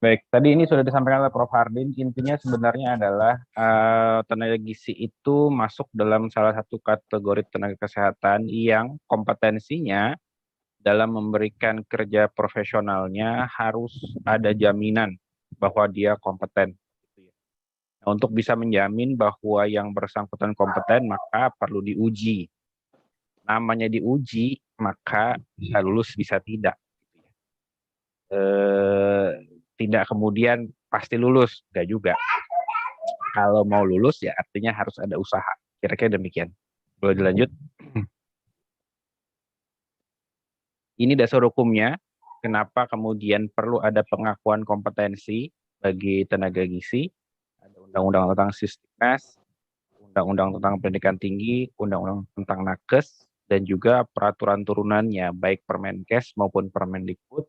Baik, tadi ini sudah disampaikan oleh Prof. Hardin. Intinya sebenarnya adalah tenaga gizi itu masuk dalam salah satu kategori tenaga kesehatan yang kompetensinya dalam memberikan kerja profesionalnya harus ada jaminan bahwa dia kompeten. Nah, untuk bisa menjamin bahwa yang bersangkutan kompeten, maka perlu diuji. Namanya diuji, maka bisa lulus, bisa tidak. Tidak kemudian pasti lulus, enggak juga. Kalau mau lulus ya artinya harus ada usaha. Kira-kira demikian. Boleh dilanjut? Ini dasar hukumnya. Kenapa kemudian perlu ada pengakuan kompetensi bagi tenaga gizi? Ada undang-undang tentang Sisdiknas, undang-undang tentang pendidikan tinggi, undang-undang tentang Nakes, dan juga peraturan turunannya, baik Permenkes maupun Permendikbud,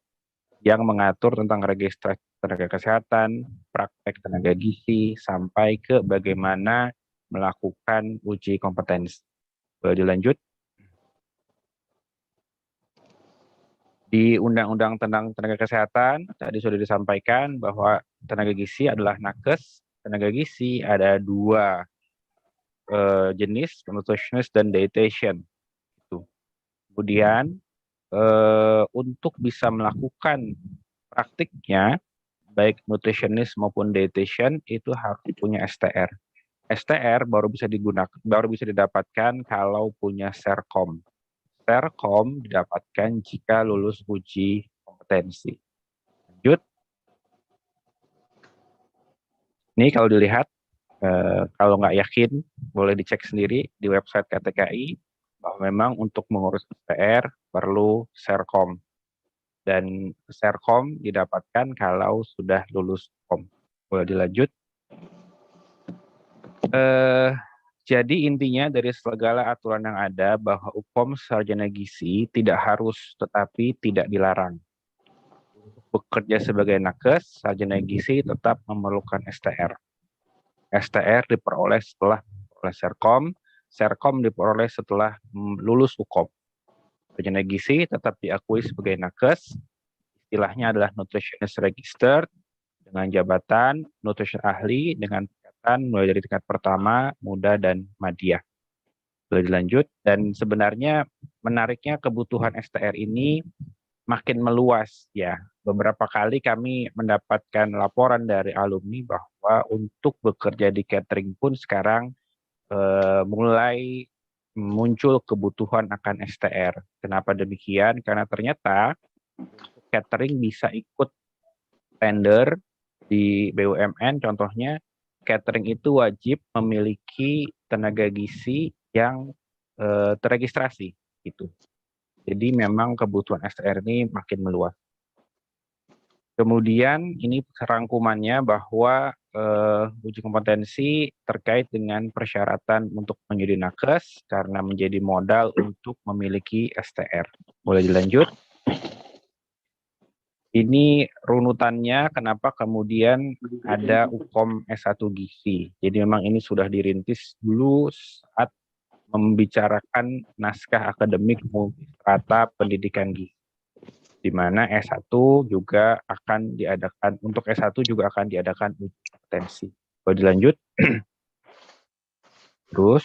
yang mengatur tentang registrasi tenaga kesehatan, praktek tenaga gizi, sampai ke bagaimana melakukan uji kompetensi. Boleh dilanjut? Di Undang-Undang tentang Tenaga Kesehatan, tadi sudah disampaikan bahwa tenaga gizi adalah nakes. Tenaga gizi ada dua jenis, nutritionist dan dietitian. Kemudian untuk bisa melakukan praktiknya, baik nutritionist maupun dietitian, itu harus punya STR. STR baru bisa didapatkan kalau punya Serkom. Serkom didapatkan jika lulus uji kompetensi. Lanjut. Ini kalau dilihat, kalau nggak yakin, boleh dicek sendiri di website KTKI, bahwa memang untuk mengurus STR perlu Serkom. Dan Serkom didapatkan kalau sudah lulus KOM. Boleh dilanjut. Jadi intinya dari segala aturan yang ada bahwa UPOM sarjana gizi tidak harus tetapi tidak dilarang. Untuk bekerja sebagai nakes, sarjana gizi tetap memerlukan STR. STR diperoleh setelah oleh Serkom, Serkom diperoleh setelah lulus UKOM. Sarjana gizi tetap diakui sebagai nakes, istilahnya adalah nutritionist registered dengan jabatan nutrition ahli dengan tingkatan mulai dari tingkat pertama, muda, dan madya. Boleh dilanjut. Dan sebenarnya menariknya kebutuhan STR ini makin meluas ya. Beberapa kali kami mendapatkan laporan dari alumni bahwa untuk bekerja di catering pun sekarang mulai muncul kebutuhan akan STR. Kenapa demikian? Karena ternyata catering bisa ikut tender di BUMN, contohnya catering itu wajib memiliki tenaga gizi yang terregistrasi gitu. Jadi memang kebutuhan STR ini makin meluas. Kemudian ini rangkumannya bahwa uji kompetensi terkait dengan persyaratan untuk menjadi nakes karena menjadi modal untuk memiliki STR. Boleh dilanjut? Ini runutannya kenapa kemudian ada UKOM S1 Gizi. Jadi memang ini sudah dirintis dulu saat membicarakan naskah akademik multistrata pendidikan gizi, di mana S1 juga akan diadakan, untuk S1 juga akan diadakan uji kompetensi. Boleh dilanjut? Terus,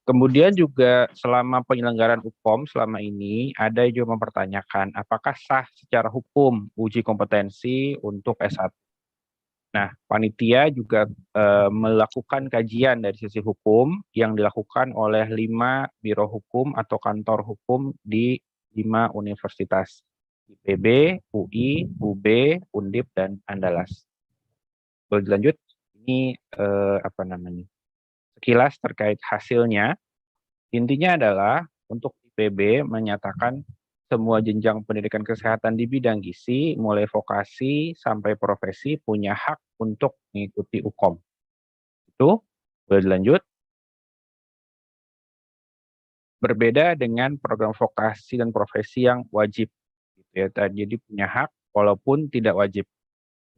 kemudian juga selama penyelenggaraan UKOM selama ini, ada juga mempertanyakan apakah sah secara hukum uji kompetensi untuk S1. Nah, panitia juga melakukan kajian dari sisi hukum yang dilakukan oleh 5 biro hukum atau kantor hukum di 5 universitas, IPB, UI, UB, Undip, dan Andalas. Boleh dilanjut? Ini sekilas terkait hasilnya. Intinya adalah untuk IPB menyatakan semua jenjang pendidikan kesehatan di bidang gizi, mulai vokasi sampai profesi, punya hak untuk mengikuti UKOM. Itu, boleh dilanjut. Berbeda dengan program vokasi dan profesi yang wajib. Jadi punya hak walaupun tidak wajib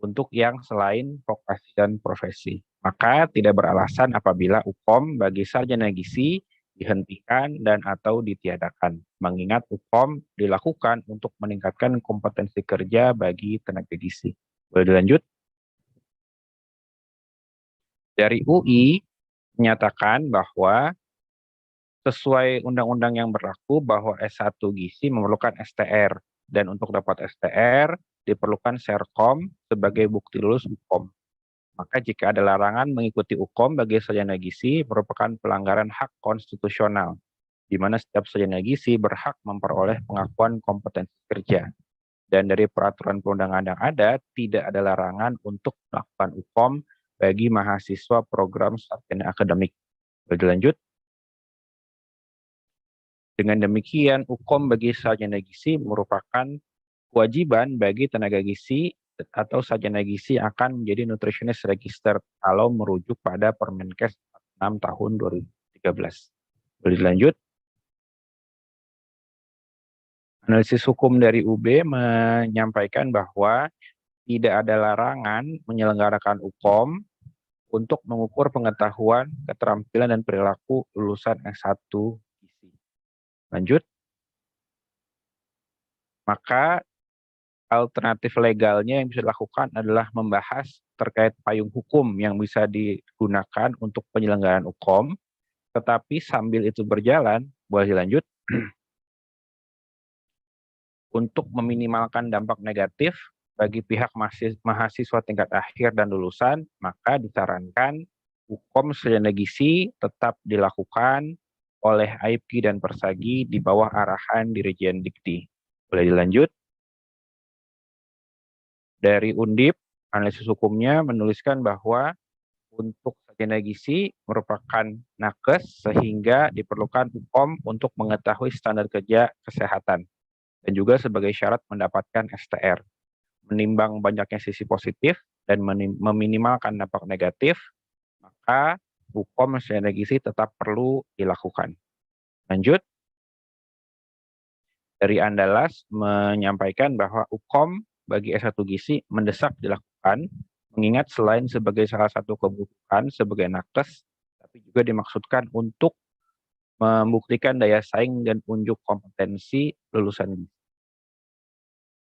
untuk yang selain vokasi dan profesi. Maka tidak beralasan apabila UKOM bagi sarjana gizi dihentikan dan atau ditiadakan. Mengingat UPOM dilakukan untuk meningkatkan kompetensi kerja bagi tenaga gizi. Boleh dilanjut? Dari UI menyatakan bahwa sesuai undang-undang yang berlaku bahwa S1 gizi memerlukan STR dan untuk dapat STR diperlukan Serkom sebagai bukti lulus UPOM. Maka jika ada larangan mengikuti UPOM bagi sarjana gizi merupakan pelanggaran hak konstitusional, di mana setiap sarjana gizi berhak memperoleh pengakuan kompetensi kerja. Dan dari peraturan perundangan yang ada, tidak ada larangan untuk melakukan UPOM bagi mahasiswa program sarjana akademik. Berlanjut. Dengan demikian, UPOM bagi sarjana gizi merupakan kewajiban bagi tenaga gizi atau sarjana gizi akan menjadi nutritionist register kalau merujuk pada Permenkes 6 tahun 2013. Boleh dilanjut? Analisis hukum dari UB menyampaikan bahwa tidak ada larangan menyelenggarakan UPOM untuk mengukur pengetahuan, keterampilan, dan perilaku lulusan S1 gizi. Lanjut. Maka alternatif legalnya yang bisa dilakukan adalah membahas terkait payung hukum yang bisa digunakan untuk penyelenggaraan UPOM, tetapi sambil itu berjalan, boleh dilanjut, untuk meminimalkan dampak negatif bagi pihak mahasiswa tingkat akhir dan lulusan, maka disarankan UPOM sarjana gizi tetap dilakukan oleh AIPGI dan Persagi di bawah arahan Dirjen Dikti. Boleh dilanjut? Dari Undip, analisis hukumnya menuliskan bahwa untuk sarjana gizi merupakan nakes sehingga diperlukan UPOM untuk mengetahui standar kerja kesehatan dan juga sebagai syarat mendapatkan STR. Menimbang banyaknya sisi positif dan meminimalkan dampak negatif, maka UPOM sarjana gizi tetap perlu dilakukan. Lanjut. Dari Andalas menyampaikan bahwa UPOM bagi S1 gizi mendesak dilakukan, mengingat selain sebagai salah satu kebutuhan sebagai nakes, tapi juga dimaksudkan untuk membuktikan daya saing dan unjuk kompetensi lulusan gizi.